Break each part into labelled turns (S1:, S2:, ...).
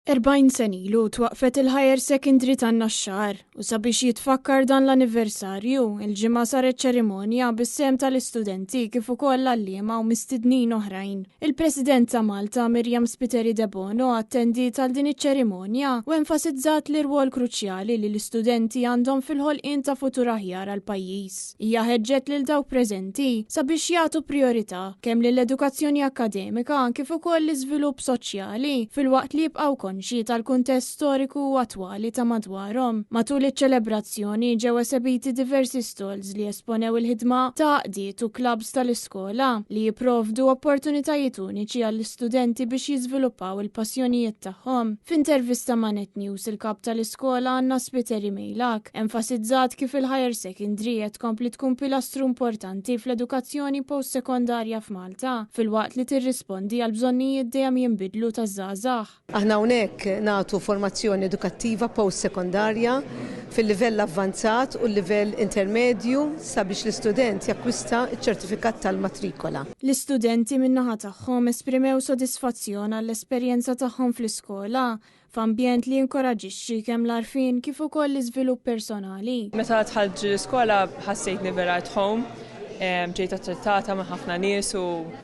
S1: 40 sen ilu twaqfet il-Higher Secondary tan-Naxxar u sabiex jitfakkar dan l-anniversarju, il-ġimgħa saret ċerimonja bis-sem tal-istudenti kif ukoll l-għalliema u mistednin oħrajn. Il-President ta' Malta Mirjam Spiteri De Bono attendiet għal din iċ-ċerimonja u enfasizzat l-irwol kruċjali li l-istudenti għandhom fil-ħolqien ta' futur aħjar għall-pajjiż. Hija ħeġġet lil dawk preżenti sabiex jagħtu priorità kemm lill-edukazzjoni akkademika kif ukoll l-iżvilupp soċjali filwaqt li jibqgħu tal-kuntest storiku u attwali ta' madwarhom. Matul iċ-ċelebrazzjoni ġew esebiti diversi stalls li esponew il-ħidma ta' qdiet u klabs tal-iskola li jipprovdu opportunitajiet uniċi għall-istudenti biex jiżviluppaw il-passjonijiet tagħhom. F'intervista ma' Net News il-kap tal-iskola Anna Spiteri Mejlak enfasizzat kif il-Higher Secondary qed tkompli tkun pilastru importanti fl-edukazzjoni postsekondarja f'Malta filwaqt li tirrispondi għal bżonnijiet dejjem jinbidlu taż-żgħażagħ.
S2: Aħna hawnhekk nagħtu formazzjoni edukattiva post-sekondarja fil-livell avvanzat u l-livell intermedju sabiex l-istudent jakkwista ċ-ċertifikat tal-matrikola.
S1: L-istudenti min-naħa tagħhom esprimew sodisfazzjon għall-esperjenza tagħhom fl-iskola f'ambjent li jinkoraġixxi kemm l-għarfien kif ukoll l-iżvilupp personali.
S3: Meta dħalt l-iskola ħassejtni vera at home. Ġejt attrattata ma' ħafna nies u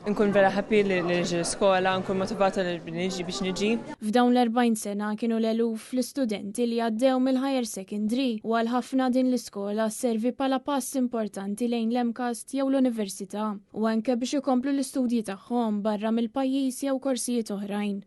S3: nkun vera happy li niġi l-iskola, nkun motivata li niġi biex niġi.
S1: F'dawn l-40 sena kienu l-eluf l-istudenti li għaddew mill-Higher Secondary u għal ħafna din l-iskola servi bħala pass importanti lejn l-MCAST jew l-Università u anke biex ikomplu l-istudji tagħhom barra mill-pajjiż jew korsijiet oħrajn.